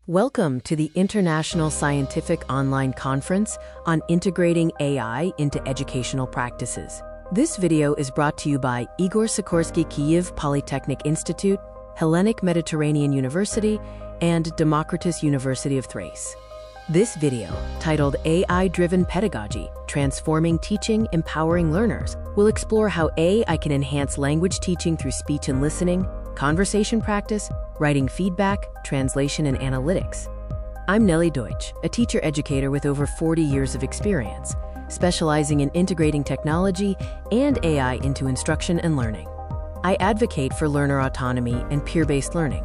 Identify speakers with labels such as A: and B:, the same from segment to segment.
A: Welcome to the International Scientific Online Conference on Integrating AI into Educational Practices. This video is brought to you by Igor Sikorsky Kyiv Polytechnic Institute, Hellenic Mediterranean University, and Democritus University of Thrace. This video, titled AI-Driven Pedagogy, Transforming Teaching, Empowering Learners, will explore how AI can enhance language teaching through speech and listening, conversation practice, writing feedback, translation, and analytics. I'm Nellie Deutsch, a teacher educator with over 40 years of experience, specializing in integrating technology and AI into instruction and learning. I advocate for learner autonomy and peer-based learning.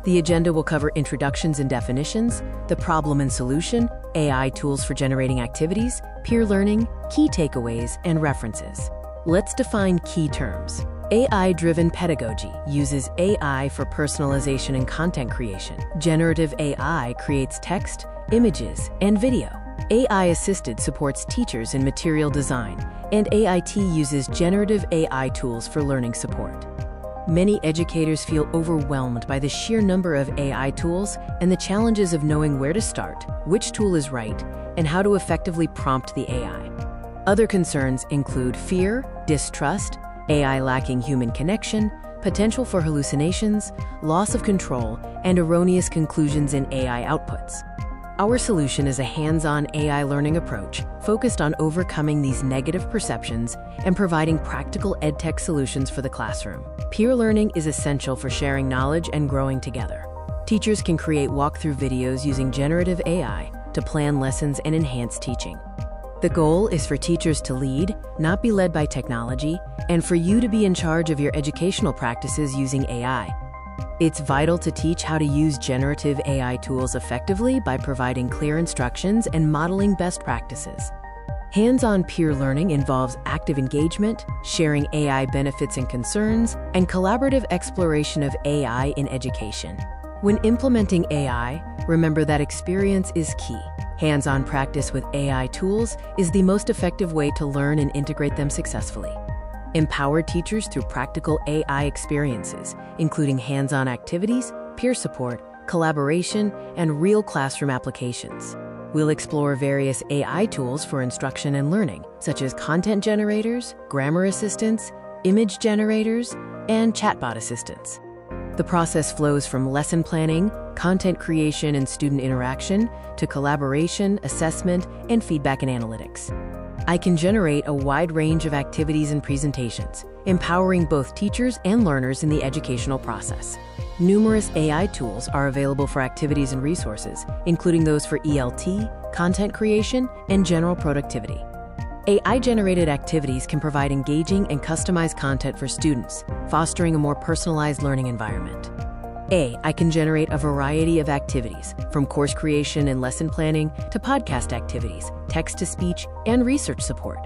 A: The agenda will cover introductions and definitions, the problem and solution, AI tools for generating activities, peer learning, key takeaways, and references. Let's define key terms. AI-Driven Pedagogy uses AI for personalization and content creation. Generative AI creates text, images, and video. AI-assisted supports teachers in material design, and AIT uses generative AI tools for learning support. Many educators feel overwhelmed by the sheer number of AI tools and the challenges of knowing where to start, which tool is right, and how to effectively prompt the AI. Other concerns include fear, distrust, AI lacking human connection, potential for hallucinations, loss of control, and erroneous conclusions in AI outputs. Our solution is a hands-on AI learning approach focused on overcoming these negative perceptions and providing practical EdTech solutions for the classroom. Peer learning is essential for sharing knowledge and growing together. Teachers can create walkthrough videos using generative AI to plan lessons and enhance teaching. The goal is for teachers to lead, not be led by technology, and for you to be in charge of your educational practices using AI. It's vital to teach how to use generative AI tools effectively by providing clear instructions and modeling best practices. Hands-on peer learning involves active engagement, sharing AI benefits and concerns, and collaborative exploration of AI in education. When implementing AI, remember that experience is key. Hands-on practice with AI tools is the most effective way to learn and integrate them successfully. Empower teachers through practical AI experiences, including hands-on activities, peer support, collaboration, and real classroom applications. We'll explore various AI tools for instruction and learning, such as content generators, grammar assistants, image generators, and chatbot assistants. The process flows from lesson planning, content creation and student interaction, to collaboration, assessment, and feedback and analytics. I can generate a wide range of activities and presentations, empowering both teachers and learners in the educational process. Numerous AI tools are available for activities and resources, including those for ELT, content creation, and general productivity. AI-generated activities can provide engaging and customized content for students, fostering a more personalized learning environment. I can generate a variety of activities, from course creation and lesson planning to podcast activities, text-to-speech, and research support.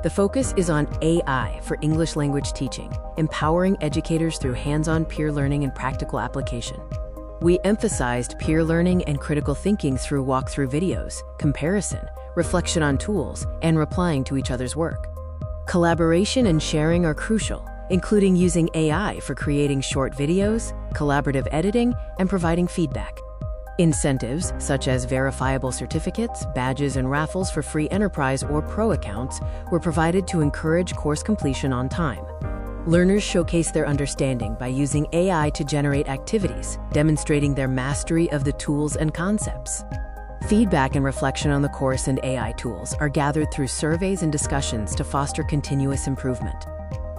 A: The focus is on AI for English language teaching, empowering educators through hands-on peer learning and practical application. We emphasized peer learning and critical thinking through walkthrough videos, comparison, reflection on tools, and replying to each other's work. Collaboration and sharing are crucial, including using AI for creating short videos, collaborative editing, and providing feedback. Incentives, such as verifiable certificates, badges, and raffles for free enterprise or pro accounts, were provided to encourage course completion on time. Learners showcase their understanding by using AI to generate activities, demonstrating their mastery of the tools and concepts. Feedback and reflection on the course and AI tools are gathered through surveys and discussions to foster continuous improvement.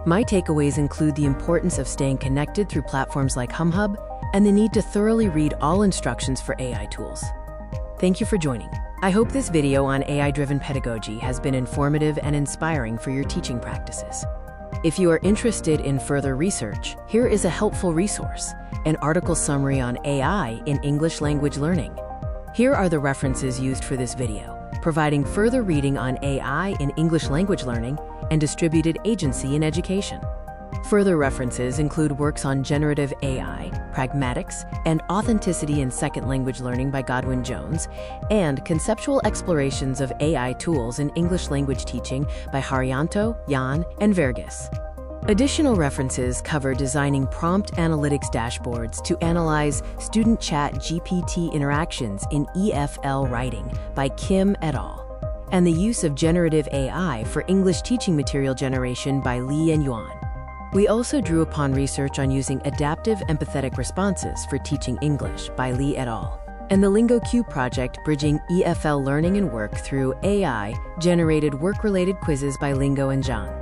A: My takeaways include the importance of staying connected through platforms like HumHub and the need to thoroughly read all instructions for AI tools. Thank you for joining. I hope this video on AI-driven pedagogy has been informative and inspiring for your teaching practices. If you are interested in further research, here is a helpful resource, an article summary on AI in English language learning. Here are the references used for this video, providing further reading on AI in English language learning and distributed agency in education. Further references include works on generative AI, pragmatics, and authenticity in second language learning by Godwin Jones, and conceptual explorations of AI tools in English language teaching by Haryanto, Jan, and Vergis. Additional references cover designing prompt analytics dashboards to analyze student chat GPT interactions in EFL writing by Kim et al., and the use of generative AI for English teaching material generation by Li and Yuan. We also drew upon research on using adaptive empathetic responses for teaching English by Li et al., and the LingoQ project bridging EFL learning and work through AI-generated work-related quizzes by Lingo and Zhang.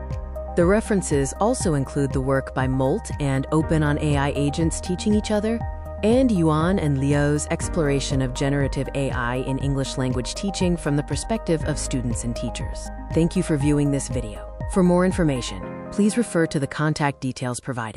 A: The references also include the work by Molt and Open on AI agents teaching each other, and Yuan and Liu's exploration of generative AI in English language teaching from the perspective of students and teachers. Thank you for viewing this video. For more information, please refer to the contact details provided.